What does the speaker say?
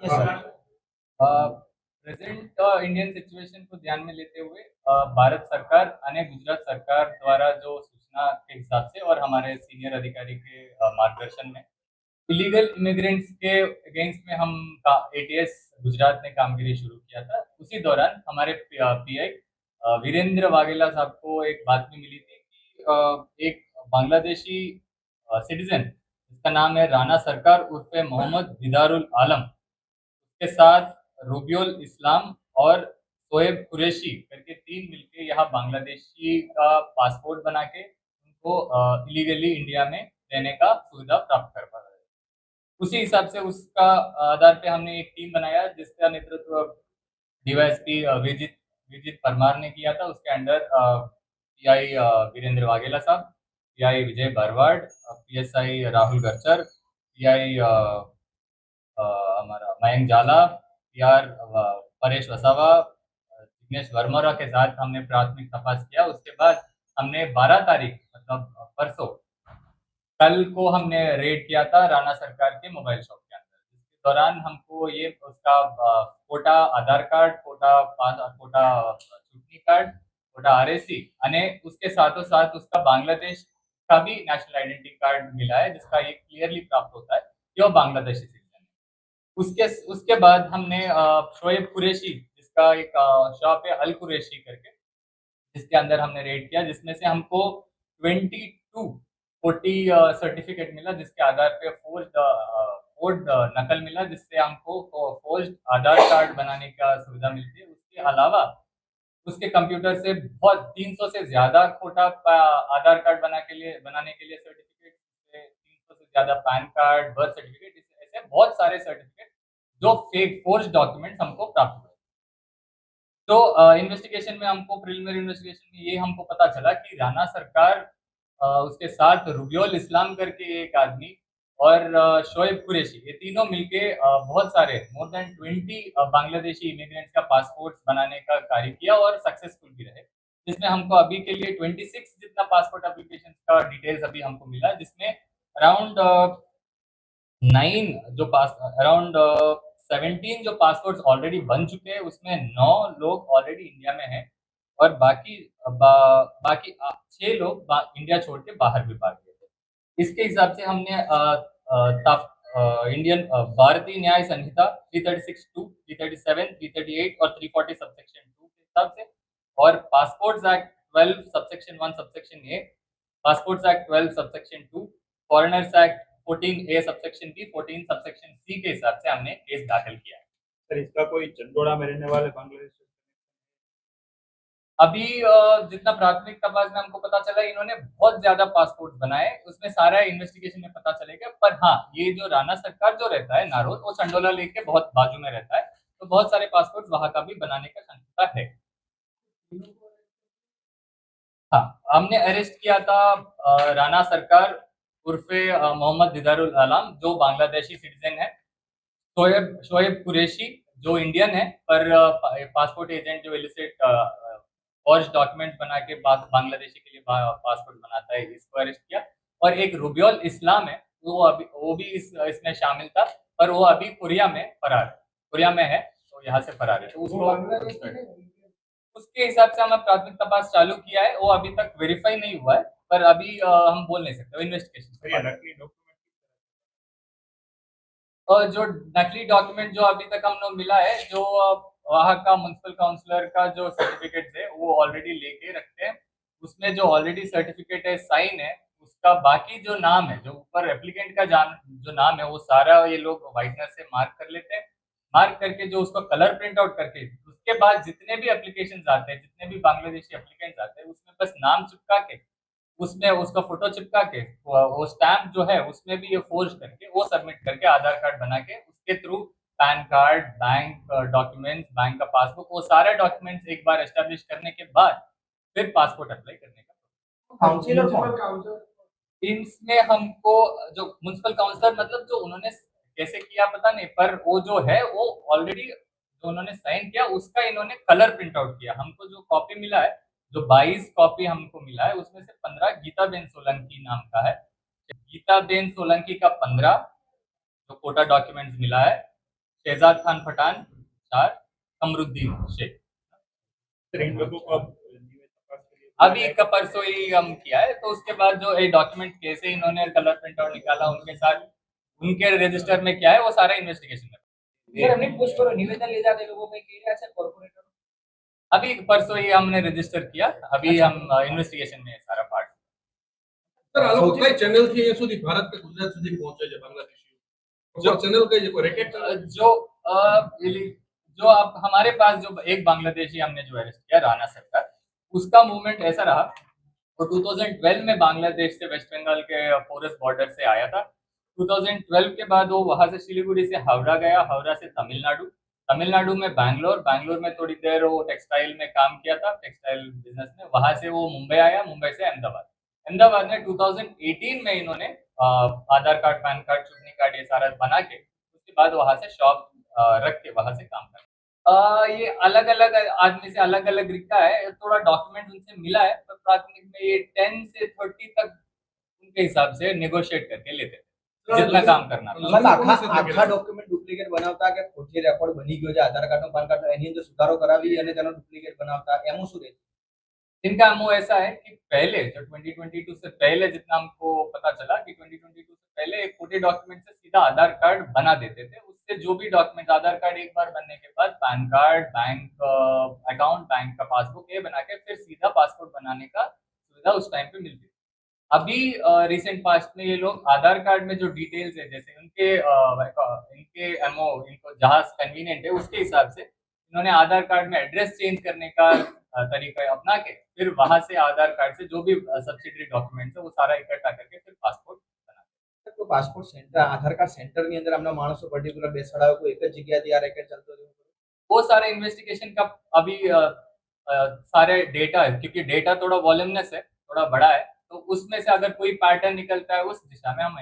Yes sir. Present Indian situation को ध्यान में लेते हुए भारत सरकार यानी गुजरात सरकार द्वारा जो सूचना के हिसाब से और हमारे सीनियर अधिकारी के मार्गदर्शन में इलीगल इमिग्रेंट्स के अगेंस्ट में हम एटीएस गुजरात ने कामगिरी शुरू किया था। उसी दौरान हमारे पीआई वीरेंद्र वाघेला साहब को एक बातमी मिली थी कि एक बांग्लादेशी सिटीजन जिसका नाम है राना सरकार उर्फे मोहम्मद दीदारुल आलम के साथ रूबियोल इस्लाम और शोएब कुरैशी करके तीन मिलके यहाँ बांग्लादेशी का पासपोर्ट बना के उनको इलीगली इंडिया में रहने का सुविधा प्राप्त कर पा रहे हैं। उसी हिसाब से उसका आधार पे हमने एक टीम बनाया जिसका नेतृत्व डीवाईएसपी विजित विजित परमार ने किया था। उसके अंडर पीआई वीरेंद्र वाघेला साहब, पीआई विजय बरवाड़, पीएसआई राहुल गरचर, पीआई हमारा मयंक जाला, पीआर परेश वसावा, जिग्नेश वर्मोरा के साथ हमने प्राथमिक तपास किया। उसके बाद हमने 12 तारीख मतलब परसों कल को हमने रेड किया था राणा सरकार के मोबाइल शॉप के अंदर, जिसके दौरान हमको ये उसका कोटा आधार कार्ड, कोटा चुटनी कार्ड, कोटा आरएसी अने उसके साथों साथ उसका बांग्लादेश का भी नेशनल आइडेंटिटी कार्ड मिला है, जिसका ये क्लियरली प्राप्त होता है कि वो बांग्लादेशी सिटीजन है। उसके उसके बाद हमने शोएब कुरैशी जिसका एक शॉप है अल कुरैशी करके, जिसके अंदर हमने रेड किया, जिसमें से हमको 2240 सर्टिफिकेट मिला, जिसके आधार पे फोर्ड नकल मिला, जिससे हमको फोर्ज आधार कार्ड बनाने का सुविधा मिलती है। उसके अलावा उसके कंप्यूटर से बहुत 300 से ज्यादा खोटा आधार कार्ड बनाने के लिए सर्टिफिकेट, 300 से ज्यादा पैन कार्ड, बर्थ सर्टिफिकेट, ऐसे बहुत सारे सर्टिफिकेट जो फेक फोर्ज डॉक्यूमेंट्स हमको प्राप्त हुए। तो इन्वेस्टिगेशन में हमको प्रिलिमिनरी इन्वेस्टिगेशन में ये हमको पता चला कि राना सरकार उसके साथ रुबियोल इस्लाम करके एक आदमी और शोएब कुरैशी, ये तीनों मिलके बहुत सारे मोर देन 20 बांग्लादेशी इमिग्रेंट्स का पासपोर्ट बनाने का कार्य किया और सक्सेसफुल भी रहे। जिसमें हमको अभी के लिए 26 जितना पासपोर्ट एप्लीकेशन का डिटेल्स अभी हमको मिला, जिसमें अराउंड 9 जो पास अराउंड 17 जो पासपोर्ट्स ऑलरेडी बन चुके हैं, उसमें 9 लोग ऑलरेडी इंडिया में हैं और बाकी 6 लोग इंडिया छोड़ के बाहर भी भाग गए थे। इसके हिसाब से हमने इंडियन भारतीय न्याय संहिता 336(2), 337, 338 और 340 सबसेक्शन 2 के हिसाब से, और passports act 12 subsection 1 subsection A, passports act 12 subsection 2, foreigners act 14A subsection B, 14 subsection C के हिसाब से हमने केस दाखिल किया है। सर, इसका कोई चंदोड़ा में रहने वाले बांग्लादेश अभी जितना प्राथमिक तपास में हमको पता चला, इन्होंने बहुत ज्यादा पासपोर्ट बनाए, उसमें सारा इन्वेस्टिगेशन में पता चलेगा। पर हाँ, ये जो राना सरकार जो रहता है नारोल, वो चंडोला लेक के बहुत बाजू में रहता है, तो बहुत सारे पासपोर्ट वहां का भी बनाने का क्षमता है। हाँ, हमने अरेस्ट किया था राना सरकार उर्फे मोहम्मद दीदारुल आलम, जो बांग्लादेशी सिटीजन है, शोएब कुरैशी जो इंडियन है पर पासपोर्ट एजेंट जो इलिसिट फॉर्ज डॉक्यूमेंट्स बना के बांग्लादेशी के लिए पासपोर्ट बनाता है, इसको अरेस्ट किया। और एक रुबियोल इस्लाम है, वो भी इसमें शामिल था, पर वो अभी कोरिया में फरार है, कोरिया में है, तो यहाँ से फरार है, तो उसको उसके हिसाब से हमने प्राथमिक तपास चालू किया है। वो अभी तक वेरीफाई नहीं हुआ है, पर अभी हम बोल नहीं सकते, इन्वेस्टिगेशन। नकली डॉक्यूमेंट और जो नकली डॉक्यूमेंट जो अभी तक हम लोग मिला है, जो वहाँ का म्युनिसिपल काउंसलर का जो सर्टिफिकेट है वो ऑलरेडी लेके रखते हैं। उसमें जो ऑलरेडी सर्टिफिकेट है, साइन है, उसका बाकी जो नाम है, जो ऊपर एप्लीकेंट का जो नाम है, वो सारा ये लोग व्हाइटनर से मार्क कर लेते हैं। मार्क करके जो उसको कलर प्रिंट आउट करके, उसके बाद जितने भी एप्लीकेशन आते हैं, जितने भी बांग्लादेशी एप्लीकेंट्स आते हैं, उसमें बस नाम चिपका के, उसमें उसका फोटो चिपका के, वो स्टैम्प जो है उसमें भी ये फोर्ज करके वो सबमिट करके आधार कार्ड बना के, उसके through pan card, bank documents, bank का पासबुक, वो सारे डॉक्यूमेंट्स एक बार एस्टेब्लिश करने के बाद फिर पासपोर्ट अप्लाई करने का। काउंसिलर कौन? इसमें हमको जो म्युनिसिपल काउंसलर, मतलब जो उन्होंने कैसे किया पता नहीं, पर वो जो है वो ऑलरेडी जो उन्होंने साइन किया उसका इन्होंने कलर प्रिंट आउट किया। हमको जो कॉपी मिला है, जो 22 कॉपी हमको मिला है, उसमें से 15 गीताबेन सोलंकी नाम का है। गीताबेन सोलंकी का 15 जो कोटा डॉक्यूमेंट्स मिला है, शहजाद खान पठान, 4 कमरुद्दीन शेख। सर इन लोगों को अब न्यू तपास के लिए अभी का परसों ही हम किया है, तो उसके बाद जो ये डॉक्यूमेंट कैसे इन्होंने कलर प्रिंट आउट निकाला उनके साथ, उनके रजिस्टर में क्या है वो सारा इन्वेस्टिगेशन में। सर हमने पोस्ट करो निवेदन ले जाते लोगों में कह रहा है कॉर्पोरेटर अभी परसों ही हमने रजिस्टर किया, अभी हम इन्वेस्टिगेशन में है सारा पार्ट। સર આ લોકો કઈ ચેનલ થી અહીંયા સુધી ભારત કે ગુજરાત સુધી પહોંચે છે બાંગ્લાદેશીઓ જો ચેનલ કઈ છે કોઈ રેકેટ जो जो अब हमारे पास जो एक बांग्लादेशी हमने जो अरेस्ट किया राणा सरकार, उसका मूवमेंट ऐसा रहा, वो 2012 में बांग्लादेश से वेस्ट बंगाल के फॉरेस्ट बॉर्डर से आया था। 2012 के बाद वो वहां से सिलीगुड़ी से हावड़ा गया, हावड़ा से तमिलनाडु, तमिलनाडु में बैंगलोर, बैंगलोर में थोड़ी देर वो टेक्सटाइल में काम किया था, टेक्सटाइल बिजनेस में, वहां से वो मुंबई आया, मुंबई से अहमदाबाद, अहमदाबाद में 2018 में इन्होंने आधार कार्ड, पैन कार्ड, चुटनी कार्ड ये सारा बना के उसके बाद वहां से शॉप रख के वहां से काम कर ये अलग अलग आदमी से अलग अलग रिक्का है, थोड़ा डॉक्यूमेंट उनसे मिला है, पर प्राथमिक में ये 10 से 30 तक उनके हिसाब से नेगोशिएट करके लेते थे जितना काम करना था। સાહેબ આખા ડોક્યુમેન્ટ ડુપ્લિકેટ બનાવતા કે ખોટી રેકોર્ડ બની ગયો છે આધાર કાર્ડનો પાન કાર્ડનો એની અંદર સુધારો કરાવી અને તેનો ડુપ્લિકેટ બનાવતા એમાં શું રહે इनका एमओ ऐसा है कि पहले जो 2022 से पहले जितना हमको पता चला कि 2022 से पहले एक खोटे डॉक्यूमेंट से सीधा आधार कार्ड बना देते थे, उससे जो भी डॉक्यूमेंट आधार कार्ड एक बार बनने के बाद pan card, bank account, bank का पासबुक ये बना के फिर सीधा पासपोर्ट बनाने का सुविधा उस टाइम पे मिलती थी। अभी रिसेंट पास्ट में ये लोग आधार कार्ड में जो डिटेल्स है, जैसे इनके एमओ इनको जहाँ कन्वीनियंट है उसके हिसाब से इन्होंने आधार कार्ड में एड्रेस चेंज करने का तरीका अपना के फिर वहां से आधार कार्ड से जो भी सब्सिडरी डॉक्यूमेंट्स है वो सारा इकट्ठा करके फिर पासपोर्ट बनाते। તો પાસપોર્ટ સેન્ટર આધાર કાર્ડ સેન્ટરની અંદર આમના માણસો પર્ટિક્યુલર બેસાડાયો કોઈ એક જ જગ્યાથી આ રેકેટ ચાલતો રહ્યો वो सारे इन्वेस्टिगेशन का अभी सारे डेटा है, क्योंकि डेटा थोड़ा वॉल्यूमनेस है, थोड़ा बड़ा है, तो उसमें से अगर कोई पैटर्न निकलता है उस दिशा में हम